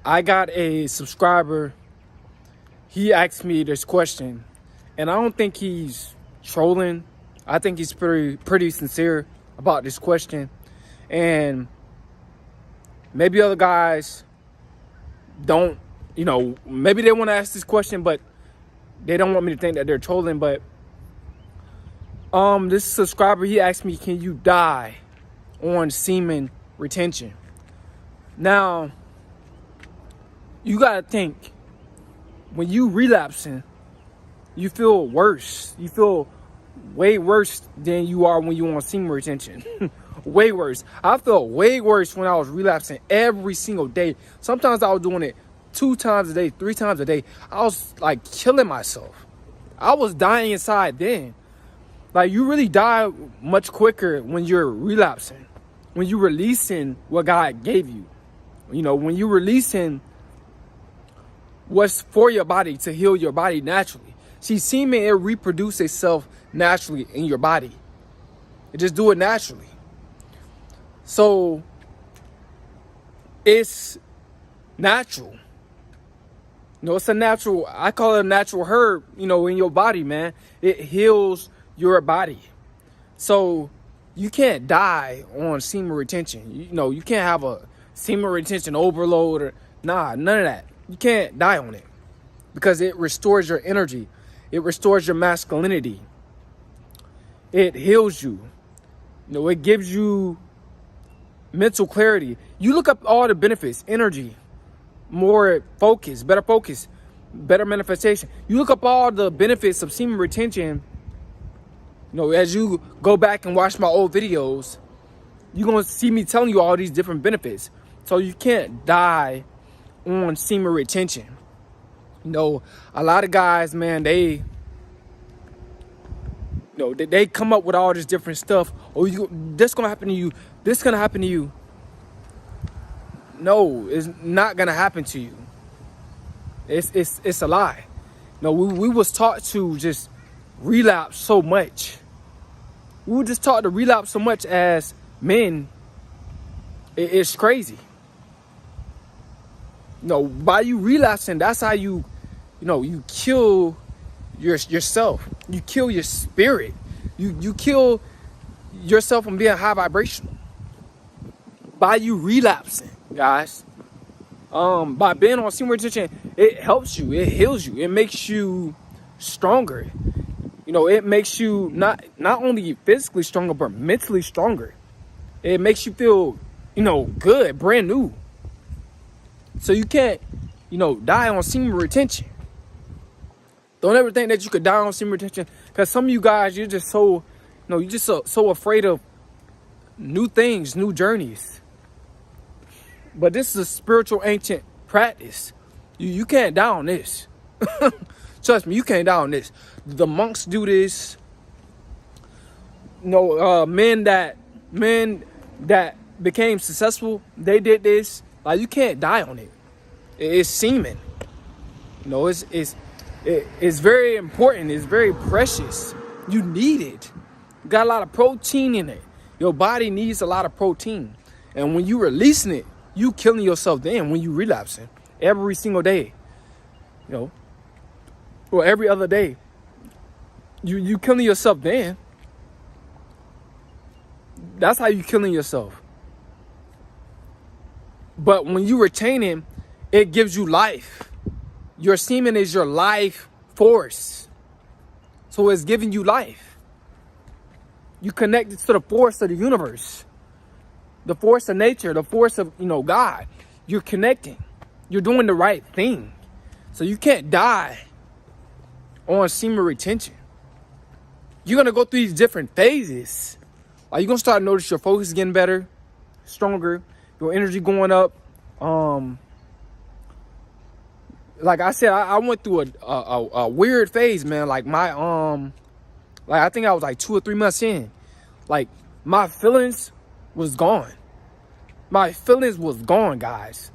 I got a subscriber. He asked me this question, and I don't think he's trolling. I think he's pretty sincere about this question. And maybe other guys don't, maybe they want to ask this question, but they don't want me to think that they're trolling. But this subscriber, he asked me, can you die on semen retention? Now, you gotta think, when you relapsing, you feel worse. You feel way worse than you are when you on semen retention. Way worse. I felt way worse when I was relapsing every single day. Sometimes I was doing it 2 times a day, 3 times a day. I was like killing myself. I was dying inside then. Like, you really die much quicker when you're relapsing, when you're releasing what God gave you. When you're releasing what's for your body to heal your body naturally. See, semen, it reproduces itself naturally in your body. It just do it naturally. So it's natural. It's a natural, I call it a natural herb, in your body, man. It heals your body. So you can't die on semen retention. You can't have a semen retention overload or none of that. You can't die on it because it restores your energy. It restores your masculinity. It heals you. It gives you mental clarity. You look up all the benefits: energy, more focus, better manifestation. You look up all the benefits of semen retention. As you go back and watch my old videos, you're going to see me telling you all these different benefits. So you can't die on semen retention. A lot of guys, man, they come up with all this different stuff. This gonna happen to you. This gonna happen to you. No, it's not gonna happen to you. It's a lie. We was taught to just relapse so much. We were just taught to relapse so much as men. It's crazy. By you relapsing, that's how you kill yourself. You kill your spirit. You kill yourself from being high vibrational. By you relapsing, guys. By being on semen retention, it helps you. It heals you. It makes you stronger. It makes you not only physically stronger, but mentally stronger. It makes you feel, good, brand new. So you can't, die on semen retention. Don't ever think that you could die on semen retention, because some of you guys, you're just so, so afraid of new things, new journeys. But this is a spiritual ancient practice. You can't die on this. Trust me, you can't die on this. The monks do this. Men that became successful, they did this. Like, you can't die on it. It's semen. It's very important. It's very precious. You need it. You got a lot of protein in it. Your body needs a lot of protein. And when you releasing it, you killing yourself then when you relapsing. Every single day. Or every other day. You killing yourself then. That's how you killing yourself. But when you retain him, it gives you life. Your semen is your life force. So it's giving you life. You connected to the force of the universe. The force of nature, the force of, God. You're connecting. You're doing the right thing. So you can't die on semen retention. You're going to go through these different phases. Like, you're going to start to notice your focus getting better, stronger, your energy going up. Like I said, I went through a weird phase, man. Like I think I was like 2 or 3 months in. Like, my feelings was gone. My feelings was gone, guys.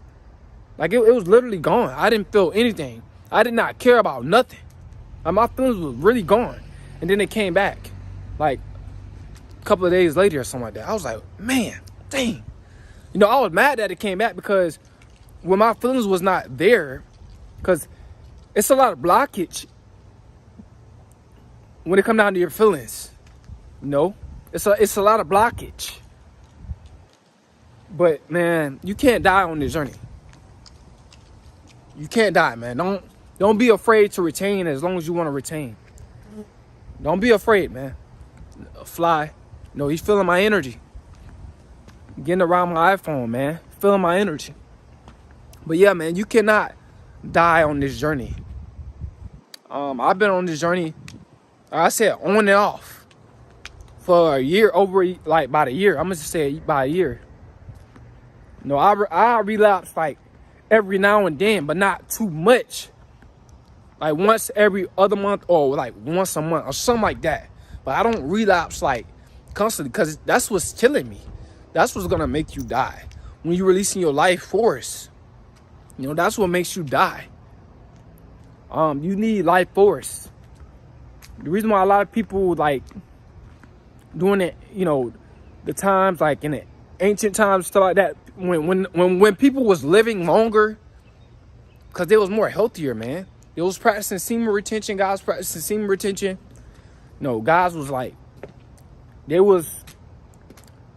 Like, it was literally gone. I didn't feel anything. I did not care about nothing. Like, my feelings was really gone. And then it came back. Like, a couple of days later or something like that. I was like, man, dang. I was mad that it came back because when my feelings was not there, because it's a lot of blockage when it come down to your feelings. You know, it's a lot of blockage. But man, you can't die on this journey. You can't die, man. Don't be afraid to retain as long as you want to retain. Don't be afraid, man. Fly. No, he's feeling my energy. Getting around my iPhone, man. Feeling my energy. But yeah, man, you cannot die on this journey. I've been on this journey, like I said, on and off for a year, over like about a year. I'm gonna just say about a year. You know, I relapse like every now and then, but not too much. Like once every other month or like once a month or something like that. But I don't relapse like constantly, because that's what's killing me. That's what's gonna make you die. When you're releasing your life force, you know, that's what makes you die. You need life force. The reason why a lot of people like doing it, you know, the times like in the ancient times, stuff like that, when people was living longer, because they was more healthier, man. They was practicing semen retention. Guys practicing semen retention. No, guys was like, they was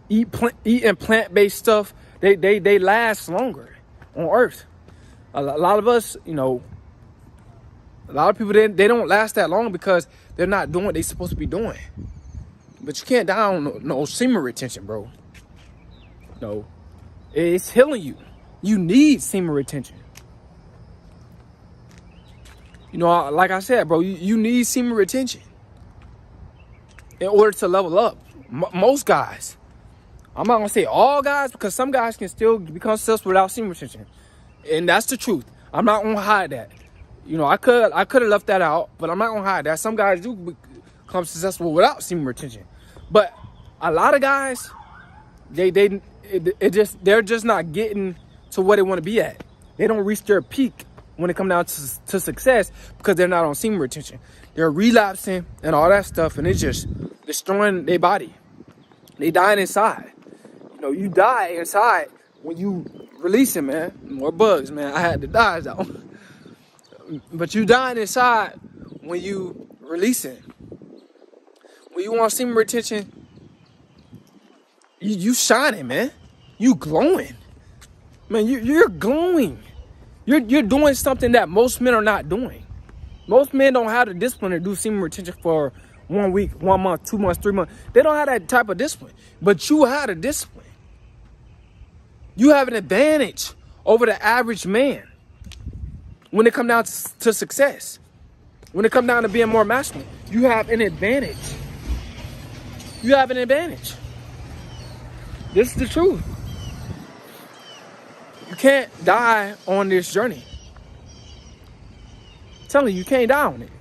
eating plant-based stuff. They last longer on Earth. A lot of us, you know, a lot of people, they don't last that long because they're not doing what they're supposed to be doing. But you can't die on no semen retention, bro. No, it's healing you. You need semen retention. You know, like I said, bro, you need semen retention in order to level up. Most guys. I'm not going to say all guys, because some guys can still become successful without semen retention. And that's the truth. I'm not going to hide that. You know, I could have left that out, but I'm not going to hide that. Some guys do become successful without semen retention. But a lot of guys, they're just not getting to where they want to be at. They don't reach their peak when it comes down to success because they're not on semen retention. They're relapsing and all that stuff, and it's just destroying their body. They dying inside. You know, you die inside when you release it, man. More bugs, man. I had to die, though. But you dying inside when you release it. When you want semen retention, you shining, man. You glowing. Man, you're glowing. You're doing something that most men are not doing. Most men don't have the discipline to do semen retention for 1 week, 1 month, 2 months, 3 months. They don't have that type of discipline. But you have a discipline. You have an advantage over the average man when it comes down to success. When it comes down to being more masculine, you have an advantage. You have an advantage. This is the truth. You can't die on this journey. I'm telling you, you can't die on it.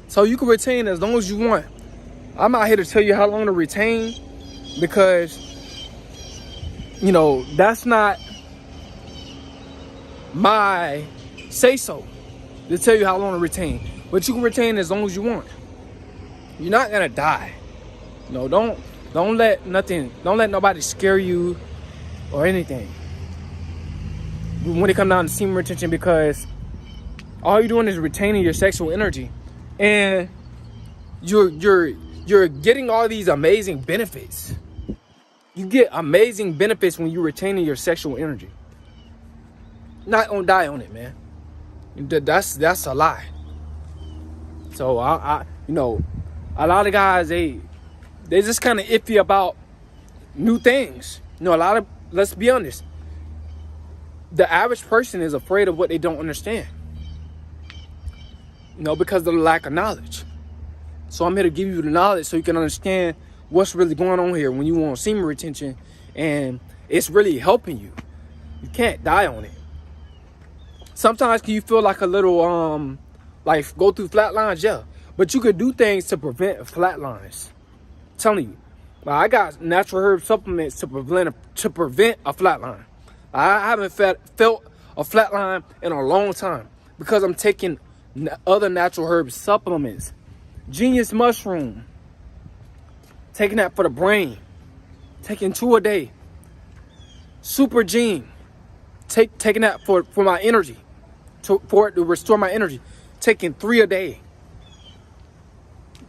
So you can retain as long as you want. I'm not here to tell you how long to retain, because, you know, that's not my say-so to tell you how long to retain. But you can retain as long as you want. You're not gonna die. No, don't let nobody scare you or anything when it comes down to semen retention, because all you're doing is retaining your sexual energy, and you're getting all these amazing benefits. You get amazing benefits when you're retaining your sexual energy. Not gonna die on it, man. That's a lie. So I you know, a lot of guys, they just kind of iffy about new things. You know, let's be honest, the average person is afraid of what they don't understand. You know, because of the lack of knowledge. So I'm here to give you the knowledge so you can understand what's really going on here when you want semen retention, and it's really helping you. You can't die on it. Sometimes can you feel like a little like go through flat lines? Yeah. But you could do things to prevent flat lines. I'm telling you. I got natural herb supplements to prevent a flat line. I haven't felt a flat line in a long time because I'm taking other natural herb supplements. Genius mushroom, taking that for the brain, taking 2 a day. Super gene, taking that for my energy, for it to restore my energy. Taking 3 a day.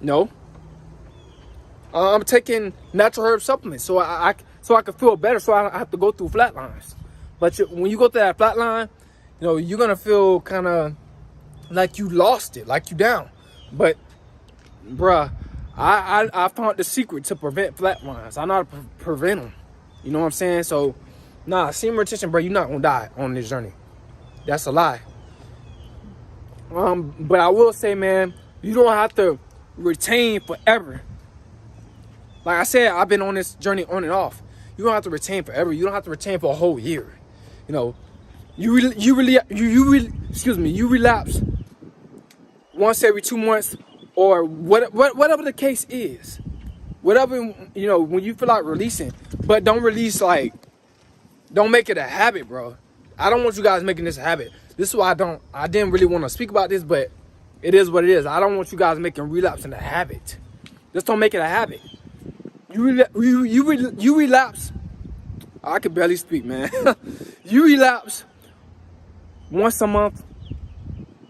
No. I'm taking natural herb supplements so I can feel better. So I don't have to go through flat lines. But when you go through that flat line, you're gonna feel kind of like you lost it, like you down. But, bruh, I found the secret to prevent flat lines. I know how to prevent them. You know what I'm saying? So, nah, semen retention, bro, you're not gonna die on this journey. That's a lie. But I will say, man, you don't have to retain forever. Like I said, I've been on this journey on and off. You don't have to retain forever. You don't have to retain for a whole year. You relapse once every 2 months, or whatever the case is. Whatever, when you feel like releasing, but don't release don't make it a habit, bro. I don't want you guys making this a habit. This is why I didn't really want to speak about this, but it is what it is. I don't want you guys making relapsing a habit. Just don't make it a habit. You relapse. I can barely speak, man. You relapse once a month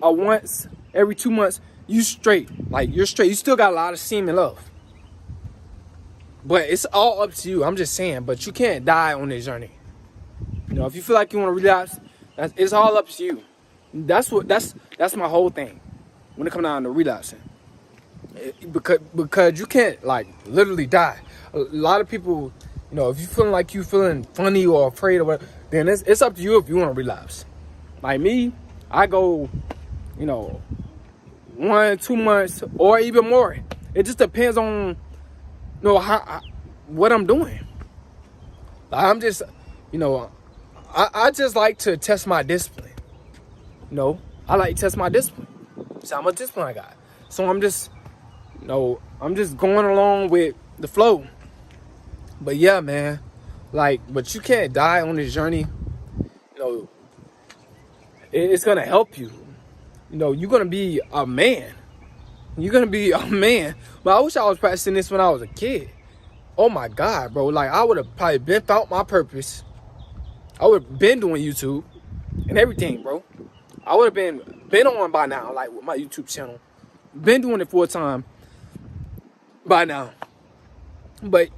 or once every 2 months. You straight. You're straight. You still got a lot of semen left. But it's all up to you. I'm just saying. But you can't die on this journey. If you feel like you want to relapse, it's all up to you. That's my whole thing when it comes down to relapsing. Because you can't literally die. A lot of people, if you feeling funny or afraid or whatever, then it's up to you if you want to relapse. Like me, I go, 1, 2 months or even more. It just depends on what I'm doing. I'm just, I just like to test my discipline. I like to test my discipline. So how much discipline I got. So I'm just, I'm just going along with the flow. But yeah, man, but you can't die on this journey. It's gonna help you. You're gonna be a man. You're gonna be a man. But I wish I was practicing this when I was a kid. Oh my God, bro. I would have probably been found my purpose. I would have been doing YouTube and everything, bro. I would have been on by now, with my YouTube channel. Been doing it full time by now. But,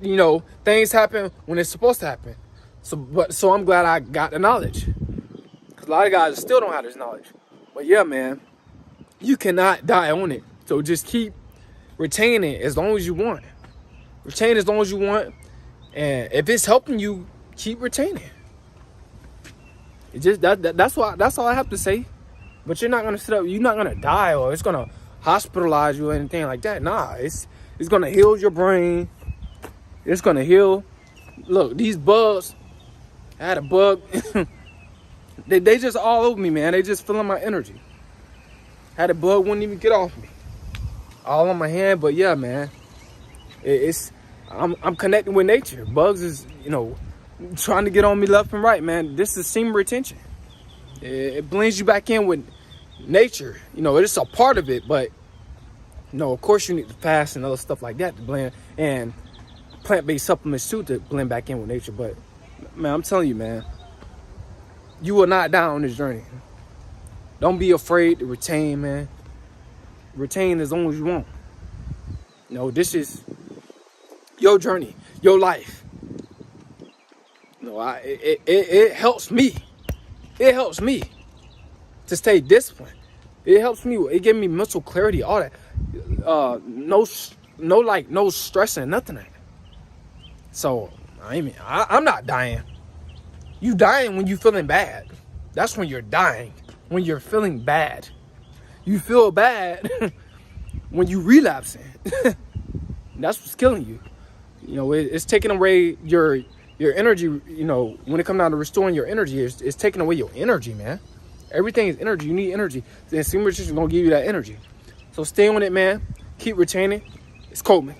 things happen when it's supposed to happen. So I'm glad I got the knowledge. Because a lot of guys still don't have this knowledge. But yeah, man, you cannot die on it. So just keep retaining it as long as you want. Retain as long as you want. And if it's helping you, keep retaining. It just that's all I have to say. But you're not gonna you're not gonna die, or it's gonna hospitalize you or anything like that. Nah, it's gonna heal your brain. It's gonna heal. Look, these bugs. I had a bug. they just all over me, man. They just feeling my energy. Had a bug, wouldn't even get off me. All on my hand, but yeah, man. I'm connecting with nature. Bugs is, trying to get on me left and right, man. This is semen retention. It blends you back in with nature. It's a part of it, but of course you need to fast and other stuff like that to blend, and plant-based supplements too to blend back in with nature. But man, I'm telling you, man, you will not die on this journey. Don't be afraid to retain, man. Retain as long as you want. This is your journey, your life. It helps me. It helps me to stay disciplined. It helps me. It gives me mental clarity, all that. No stressing, nothing like that. So, I'm not dying. You dying when you feeling bad. That's when you're dying. When you're feeling bad. You feel bad when you relapsing. That's what's killing you. It's taking away your energy. When it comes down to restoring your energy, it's taking away your energy, man. Everything is energy. You need energy. The semen retention is gonna give you that energy. So stay on it, man. Keep retaining. It's Coleman.